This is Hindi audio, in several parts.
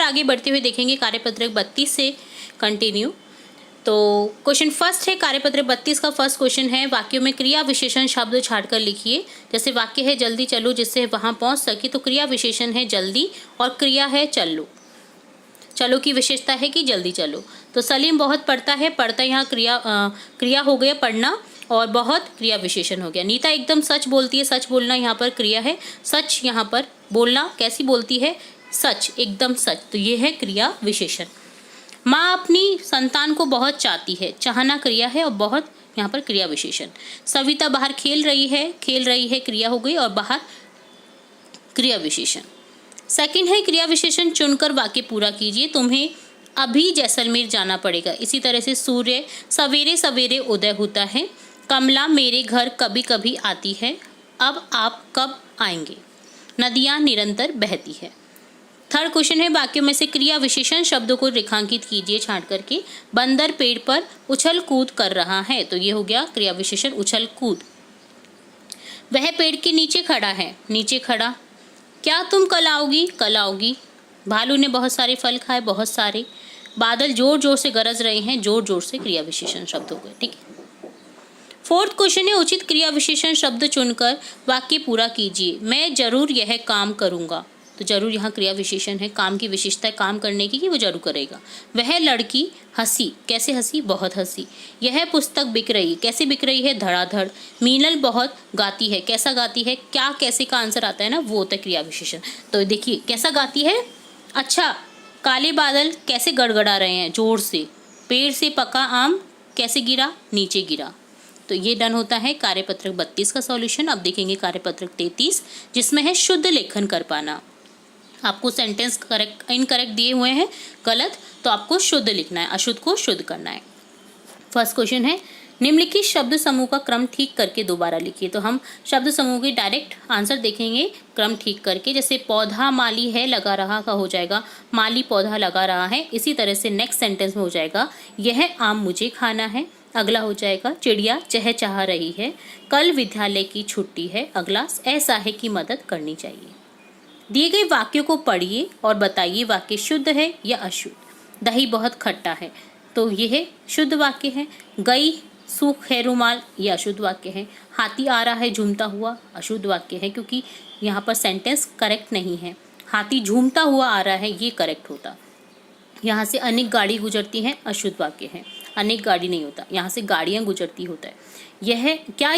आगे बढ़ते हुए देखेंगे कार्यपत्रक 32 से कंटिन्यू। तो क्वेश्चन फर्स्ट है कार्यपत्रक 32 का फर्स्ट क्वेश्चन है, वाक्यों में क्रिया विशेषण शब्द छाड़कर लिखिए। जैसे वाक्य है जल्दी चलो, जिससे वहां पहुंच सके, तो क्रिया विशेषण है जल्दी और क्रिया है चलो। चलो की विशेषता है कि जल्दी चलो। तो सलीम बहुत पढ़ता है, पढ़ता यहाँ क्रिया हो गया पढ़ना, और बहुत क्रिया विशेषण हो गया। नीता एकदम सच बोलती है, सच बोलना यहाँ पर क्रिया है, सच यहाँ पर बोलना कैसी बोलती है, सच, एकदम सच, तो ये है क्रिया विशेषण। माँ अपनी संतान को बहुत चाहती है, चाहना क्रिया है और बहुत यहाँ पर क्रिया विशेषण। सविता बाहर खेल रही है क्रिया हो गई और बाहर क्रिया विशेषण। सेकंड है क्रिया विशेषण चुनकर वाक्य पूरा कीजिए। तुम्हें अभी जैसलमेर जाना पड़ेगा। इसी तरह से सूर्य सवेरे सवेरे उदय होता है। कमला मेरे घर कभी कभी आती है, अब आप कब आएंगे। नदियाँ निरंतर बहती है। थर्ड क्वेश्चन है वाक्यों में से क्रिया विशेषण शब्दों को रेखांकित कीजिए छांट करके। बंदर पेड़ पर उछल कूद कर रहा है, तो ये हो गया क्रिया विशेषण उछल कूद। वह पेड़ के नीचे खड़ा है, नीचे खड़ा। क्या तुम कल आओगी, कल आओगी। भालू ने बहुत सारे फल खाए, बहुत सारे। बादल जोर जोर से गरज रहे हैं, जोर जोर से क्रिया विशेषण शब्द हो गए। ठीक है। फोर्थ क्वेश्चन है उचित क्रिया विशेषण शब्द चुनकर वाक्य पूरा कीजिए। मैं जरूर यह काम करूंगा, तो जरूर यहाँ क्रिया विशेषण है। काम की विशेषता है काम करने की कि वो जरूर करेगा। वह लड़की हंसी, कैसे हंसी, बहुत हंसी। यह पुस्तक बिक रही, कैसे बिक रही है, धड़ाधड़। मीनल बहुत गाती है, कैसा गाती है, क्या कैसे का आंसर आता है ना, वो होता है क्रिया विशेषण। तो देखिए कैसा गाती है, अच्छा। काले बादल कैसे गड़गड़ा रहे हैं, जोर से। पेड़ से पका आम कैसे गिरा, नीचे गिरा। तो ये डन होता है कार्यपत्रक 32 का सॉल्यूशन। अब देखेंगे कार्यपत्रक 33, जिसमें है शुद्ध लेखन कर पाना। आपको सेंटेंस करेक्ट इनकरेक्ट दिए हुए हैं, गलत, तो आपको शुद्ध लिखना है, अशुद्ध को शुद्ध करना है। फर्स्ट क्वेश्चन है निम्नलिखित शब्द समूह का क्रम ठीक करके दोबारा लिखिए। तो हम शब्द समूह के डायरेक्ट आंसर देखेंगे क्रम ठीक करके। जैसे पौधा माली है लगा रहा का हो जाएगा माली पौधा लगा रहा है। इसी तरह से नेक्स्ट सेंटेंस में हो जाएगा यह आम मुझे खाना है। अगला हो जाएगा चिड़िया चहचहा रही है, कल विद्यालय की छुट्टी है। अगला असहाय की मदद करनी चाहिए। दिए गए वाक्यों को पढ़िए और बताइए वाक्य शुद्ध है या अशुद्ध। दही बहुत खट्टा है, तो यह शुद्ध वाक्य है। गई सूख है रुमाल, ये अशुद्ध वाक्य है। हाथी आ रहा है झूमता हुआ, अशुद्ध वाक्य है क्योंकि यहाँ पर सेंटेंस करेक्ट नहीं है। हाथी झूमता हुआ आ रहा है, ये करेक्ट होता। यहाँ से अनेक गाड़ी गुजरती हैं, अशुद्ध वाक्य है। अनेक गाड़ी नहीं होता, यहाँ से गाड़ियाँ गुजरती होता है।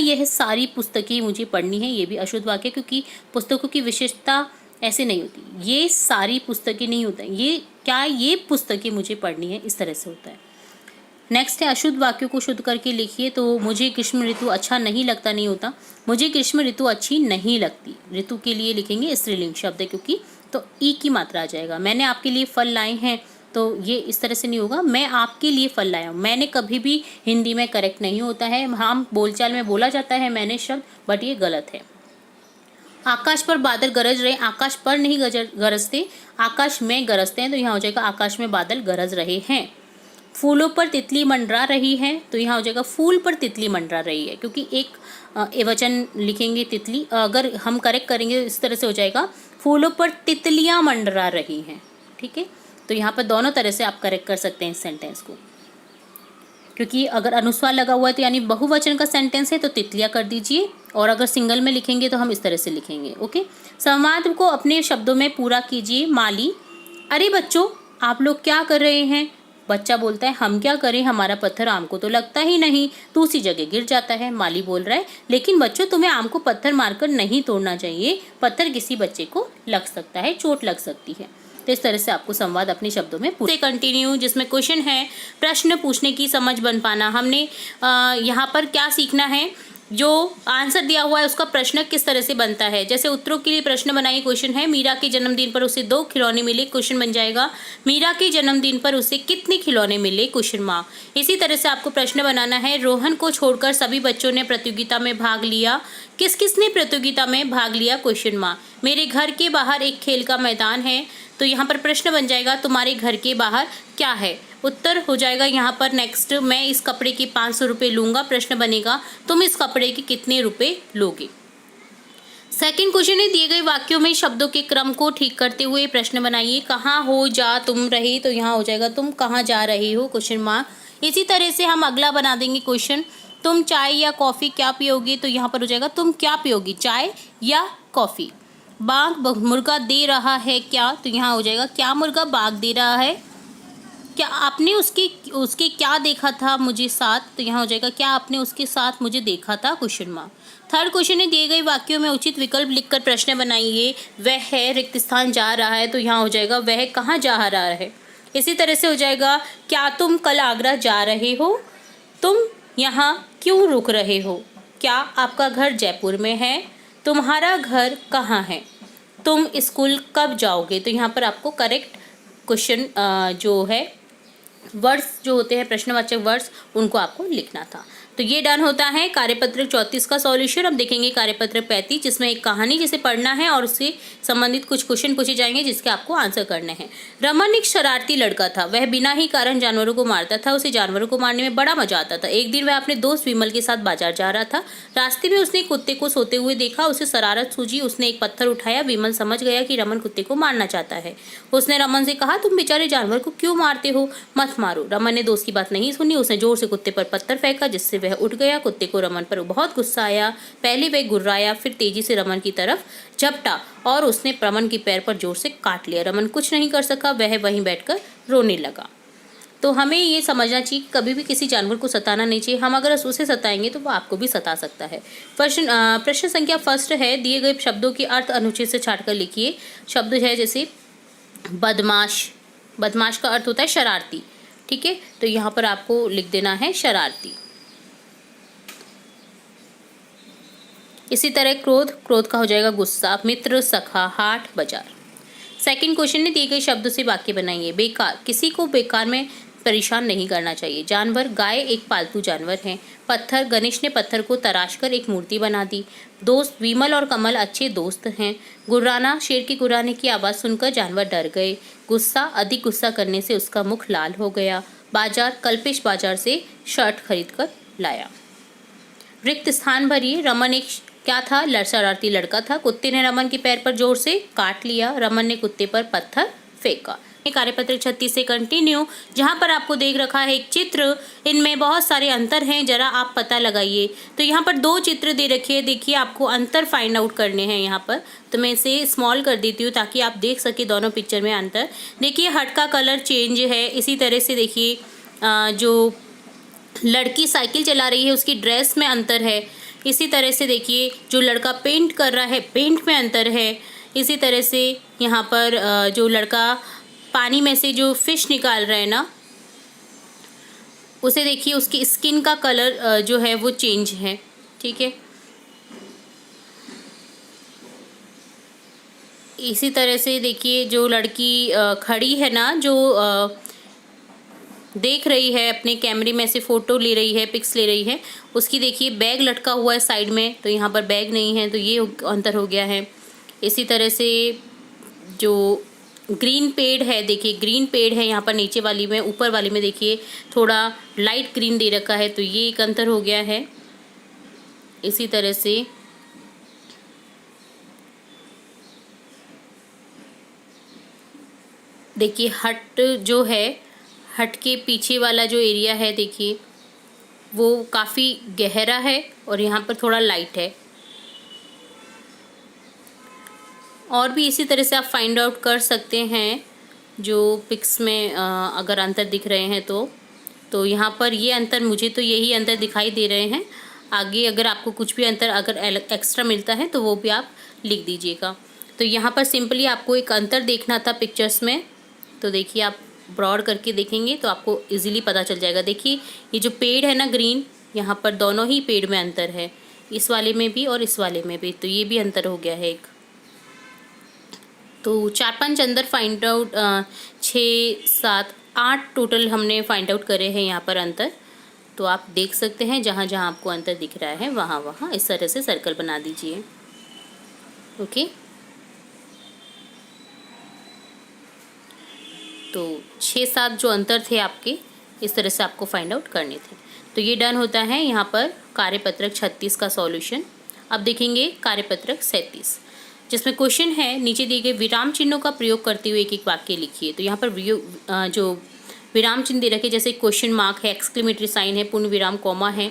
यह सारी पुस्तकें मुझे पढ़नी है, ये भी अशुद्ध वाक्य क्योंकि पुस्तकों की विशेषता ऐसे नहीं होती। ये सारी पुस्तकें नहीं होता, ये पुस्तकें मुझे पढ़नी है, इस तरह से होता है। नेक्स्ट है अशुद्ध वाक्यों को शुद्ध करके लिखिए। तो मुझे ग्रीष्म ऋतु अच्छा नहीं लगता नहीं होता, मुझे ग्रीष्म ऋतु अच्छी नहीं लगती। ऋतु के लिए लिखेंगे स्त्रीलिंग शब्द है क्योंकि, तो ई की मात्रा आ जाएगा। मैंने आपके लिए फल लाए हैं, तो ये इस तरह से नहीं होगा, मैं आपके लिए फल लाया हूँ। मैंने कभी भी हिंदी में करेक्ट नहीं होता है। हम बोलचाल में बोला जाता है मैंने शब्द, बट ये गलत है। आकाश पर बादल गरज रहे, आकाश पर नहीं गरजते, आकाश में गरजते हैं, तो यहाँ हो जाएगा आकाश में बादल गरज रहे हैं। फूलों पर तितली मंडरा रही है, तो यहाँ हो जाएगा फूल पर तितली मंडरा रही है क्योंकि एक वचन लिखेंगे तितली। अगर हम करेक्ट करेंगे इस तरह से हो जाएगा फूलों पर तितलियाँ मंडरा रही हैं। ठीक है, तो यहाँ पर दोनों तरह से आप करेक्ट कर सकते हैं इस सेंटेंस को, क्योंकि अगर अनुस्वार लगा हुआ है तो यानी बहुवचन का सेंटेंस है तो तितलियाँ कर दीजिए, और अगर सिंगल में लिखेंगे तो हम इस तरह से लिखेंगे। ओके, संवाद को अपने शब्दों में पूरा कीजिए। माली, अरे बच्चों आप लोग क्या कर रहे हैं। बच्चा बोलता है हम क्या करें, हमारा पत्थर आम को तो लगता ही नहीं, दूसरी जगह गिर जाता है। माली बोल रहा है लेकिन बच्चों तुम्हें आम को पत्थर मारकर नहीं तोड़ना चाहिए, पत्थर किसी बच्चे को लग सकता है, चोट लग सकती है। तो इस तरह से आपको संवाद अपने शब्दों में पूरे कंटिन्यू, जिसमें क्वेश्चन है प्रश्न पूछने की समझ बन पाना। हमने यहाँ पर क्या सीखना है, जो आंसर दिया हुआ है उसका प्रश्न किस तरह से बनता है। जैसे उत्तरों के लिए प्रश्न बनाइए। क्वेश्चन है मीरा के जन्मदिन पर उसे 2 खिलौने मिले, क्वेश्चन बन जाएगा मीरा के जन्मदिन पर उसे कितने खिलौने मिले, क्वेश्चन मार्क। इसी तरह से आपको प्रश्न बनाना है रोहन को छोड़कर सभी बच्चों ने प्रतियोगिता में भाग लिया, किस किसने प्रतियोगिता में भाग लिया, क्वेश्चन मार्क। मेरे घर के बाहर एक खेल का मैदान है, तो यहाँ पर प्रश्न बन जाएगा तुम्हारे घर के बाहर क्या है। उत्तर हो जाएगा यहाँ पर नेक्स्ट, मैं इस कपड़े के 500 रुपये लूँगा। प्रश्न बनेगा तुम इस कपड़े के कितने रुपए लोगे। सेकंड क्वेश्चन है, दिए गए वाक्यों में शब्दों के क्रम को ठीक करते हुए प्रश्न बनाइए। कहाँ हो जा तुम रहे, तो यहाँ हो जाएगा तुम कहाँ जा रहे हो, क्वेश्चन मार्क। इसी तरह से हम अगला बना देंगे क्वेश्चन, तुम चाय या कॉफ़ी क्या पियोगे, तो यहाँ पर हो जाएगा तुम क्या पियोगी, चाय या कॉफ़ी। बाघ मुर्गा दे रहा है क्या, तो यहाँ हो जाएगा क्या मुर्गा बाघ दे रहा है। क्या आपने उसके क्या देखा था मुझे साथ, तो यहाँ हो जाएगा क्या आपने उसके साथ मुझे देखा था, क्वेश्चन मार्क। थर्ड क्वेश्चन है, दिए गए वाक्यों में उचित विकल्प लिखकर प्रश्न बनाइए। वह है रिक्त स्थान जा रहा है, तो यहाँ हो जाएगा वह कहाँ जा रहा है। इसी तरह से हो जाएगा क्या तुम कल आगरा जा रहे हो, तुम यहाँ क्यों रुक रहे हो, क्या आपका घर जयपुर में है, तुम्हारा घर कहाँ है, तुम स्कूल कब जाओगे। तो यहाँ पर आपको करेक्ट क्वेश्चन जो है वर्ड्स जो होते हैं प्रश्नवाचक वर्ड्स उनको आपको लिखना था। तो ये डन होता है कार्यपत्र 34 का सॉल्यूशन। अब देखेंगे कार्यपत्र 35 जिसमें एक कहानी जिसे पढ़ना है और उससे संबंधित कुछ क्वेश्चन पूछे जाएंगे जिसके आपको आंसर करने हैं। रमन एक शरारती लड़का था, वह बिना ही कारण जानवरों को मारता था, उसे जानवरों को मारने में बड़ा मजा आता था। एक दिन वह अपने दोस्त विमल के साथ बाजार जा रहा था, रास्ते में उसने कुत्ते को सोते हुए देखा, उसे शरारत सूझी, उसने एक पत्थर उठाया। विमल समझ गया कि रमन कुत्ते को मारना चाहता है। उसने रमन से कहा तुम बेचारे जानवर को क्यों मारते हो, मत मारो। रमन ने दोस्त की बात नहीं सुनी, उसने जोर से कुत्ते पर पत्थर फेंका जिससे वह उठ गया। कुत्ते को रमन पर बहुत गुस्सा आया, पहले वह गुर्राया, फिर तेजी से रमन की तरफ झपटा और उसने रमन के पैर पर जोर से काट लिया। रमन कुछ नहीं कर सका, वह वहीं बैठकर रोने लगा। तो हमें ये समझना चाहिए कभी भी किसी जानवर को सताना नहीं चाहिए, हम अगर उसे सताएंगे तो वो आपको भी सता सकता है। प्रश्न संख्या फर्स्ट है, दिए गए शब्दों के अर्थ अनुच्छेद से छांटकर लिखिए। शब्द है जैसे बदमाश, बदमाश का अर्थ होता है शरारती, ठीक है, तो यहाँ पर आपको लिख देना है शरारती। इसी तरह क्रोध, क्रोध का हो जाएगा गुस्सा। मित्र, सखा, हाट, बाजार। सेकंड क्वेश्चन में दिए गए शब्दों से वाक्य बनाइए। बेकार, किसी को बेकार में परेशान नहीं करना चाहिए। जानवर, गाय एक पालतू जानवर है। पत्थर, गणेश ने पत्थर को तराश कर एक मूर्ति बना दी। दोस्त, विमल और कमल अच्छे दोस्त हैं। गुर्राना, शेर के गुर्राने की आवाज़ सुनकर जानवर डर गए। गुस्सा, अधिक गुस्सा करने से उसका मुख लाल हो गया। बाजार, कल्पेश बाजार से शर्ट खरीद कर लाया। रिक्त स्थान भरिए। रमन एक क्या था, शरारती लड़का था। कुत्ते ने रमन के पैर पर जोर से काट लिया। रमन ने कुत्ते पर पत्थर फेंका। कार्यपत्र 36 से कंटिन्यू, जहाँ पर आपको देख रखा है एक चित्र, इनमें बहुत सारे अंतर हैं, जरा आप पता लगाइए। तो यहाँ पर 2 चित्र दे रखे हैं, देखिए आपको अंतर फाइंड आउट करने हैं यहाँ पर। तो मैं इसे स्मॉल कर देती हूँ ताकि आप देख सके दोनों पिक्चर में अंतर। देखिए हट का कलर चेंज है। इसी तरह से देखिए जो लड़की साइकिल चला रही है उसकी ड्रेस में अंतर है। इसी तरह से देखिए जो लड़का पेंट कर रहा है पेंट में अंतर है। इसी तरह से यहाँ पर जो लड़का पानी में से जो फिश निकाल रहा है ना, उसे देखिए उसकी स्किन का कलर जो है वो चेंज है, ठीक है। इसी तरह से देखिए जो लड़की खड़ी है ना, जो देख रही है अपने कैमरे में से फ़ोटो ले रही है, पिक्स ले रही है, उसकी देखिए बैग लटका हुआ है साइड में, तो यहाँ पर बैग नहीं है, तो ये अंतर हो गया है। इसी तरह से जो ग्रीन पेड़ है, देखिए ग्रीन पेड़ है यहाँ पर नीचे वाली में, ऊपर वाली में देखिए थोड़ा लाइट ग्रीन दे रखा है, तो ये एक अंतर हो गया है। इसी तरह से देखिए हट जो है, हट के पीछे वाला जो एरिया है देखिए वो काफ़ी गहरा है और यहाँ पर थोड़ा लाइट है। और भी इसी तरह से आप फाइंड आउट कर सकते हैं जो पिक्स में अगर अंतर दिख रहे हैं तो यहाँ पर ये अंतर, मुझे तो यही अंतर दिखाई दे रहे हैं। आगे अगर आपको कुछ भी अंतर अगर एक्स्ट्रा मिलता है तो वो भी आप लिख दीजिएगा। तो यहाँ पर सिंपली आपको एक अंतर देखना था पिक्चर्स में, तो देखिए आप ब्रॉड करके देखेंगे तो आपको इजीली पता चल जाएगा। देखिए ये जो पेड़ है ना ग्रीन, यहाँ पर दोनों ही पेड़ में अंतर है, इस वाले में भी और इस वाले में भी, तो ये भी अंतर हो गया है एक। तो 4-5 अंदर फाइंड आउट 6, 7, 8 टोटल हमने फाइंड आउट करे हैं यहाँ पर अंतर। तो आप देख सकते हैं जहाँ जहाँ आपको अंतर दिख रहा है वहाँ वहाँ इस तरह से सर्कल बना दीजिए। ओके, तो 6-7 जो अंतर थे आपके, इस तरह से आपको फाइंड आउट करने थे। तो ये डन होता है यहाँ पर कार्यपत्रक 36 का सॉल्यूशन। अब देखेंगे कार्यपत्रक 37, जिसमें क्वेश्चन है नीचे दिए गए विराम चिन्हों का प्रयोग करते हुए एक एक वाक्य लिखिए। तो यहाँ पर जो विराम चिन्ह दे रखे, जैसे क्वेश्चन मार्क है, एक्सक्लेमेटरी साइन है, पूर्ण विराम, कॉमा है,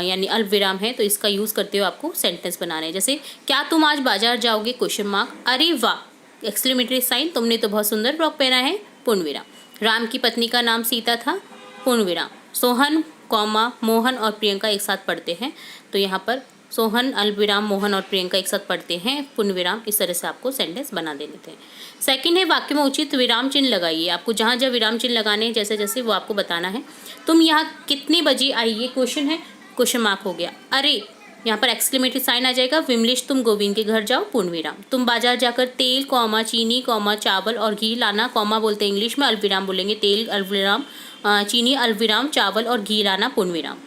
यानी अल्प विराम है, तो इसका यूज़ करते हुए आपको सेंटेंस बनाना है। जैसे क्या तुम आज बाजार जाओगे, क्वेश्चन मार्क, अरे वाह, एक्सक्लेमेटरी साइन, तुमने तो बहुत सुंदर फ्रॉक पहना है, पूर्ण विराम। राम की पत्नी का नाम सीता था, पूर्ण विराम। सोहन, कॉमा, मोहन और प्रियंका एक साथ पढ़ते हैं, तो यहाँ पर सोहन अल्प विराम, मोहन और प्रियंका एक साथ पढ़ते हैं, पूर्ण विराम। इस तरह से आपको सेंटेंस बना देने थे। सेकंड है वाक्य में उचित विराम चिन्ह लगाइए। आपको जहाँ जहाँ विराम चिन्ह लगाने हैं जैसे जैसे वो आपको बताना है। तुम यहाँ कितने बजे आई, ये क्वेश्चन है, क्वेश्चन मार्क हो गया। अरे, यहाँ पर एक्सक्लेमेटरी साइन आ जाएगा। विमलेश तुम गोविंद के घर जाओ, पूर्ण विराम। तुम बाजार जाकर तेल, कॉमा, चीनी, कॉमा, चावल और घी लाना, कॉमा बोलते हैं इंग्लिश में, अल्प विराम बोलेंगे, तेल अल्प विराम, चीनी अल्प विराम, चावल और घी लाना, पूर्ण विराम।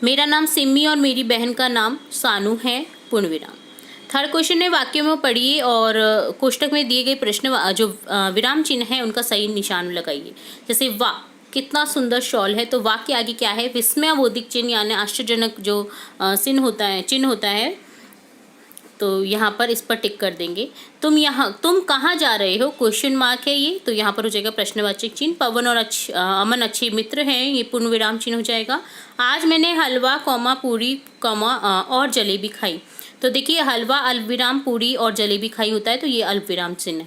मेरा नाम सिमी और मेरी बहन का नाम सानू है, पूर्ण विराम। थर्ड क्वेश्चन है वाक्य में पढ़िए और कोष्टक में दिए गए प्रश्न जो विराम चिन्ह है उनका सही निशान लगाइए। जैसे वाह, कितना सुंदर शॉल है, तो वाह के आगे क्या है, विस्मयाबोधिक चिन्ह यानी आश्चर्यजनक जो चिन्ह होता है, तो यहाँ पर इस पर टिक कर देंगे। तुम कहाँ जा रहे हो, क्वेश्चन मार्क है ये, तो यहाँ पर हो जाएगा प्रश्नवाचक चिन्ह। पवन और अमन अच्छे मित्र हैं, ये पूर्ण विराम चिन्ह हो जाएगा। आज मैंने हलवा, कॉमा, पूरी, कॉमा और जलेबी खाई, तो देखिए हलवा अल्प विराम, पूरी और जलेबी खाई होता है, तो ये अल्प विराम चिन्ह है।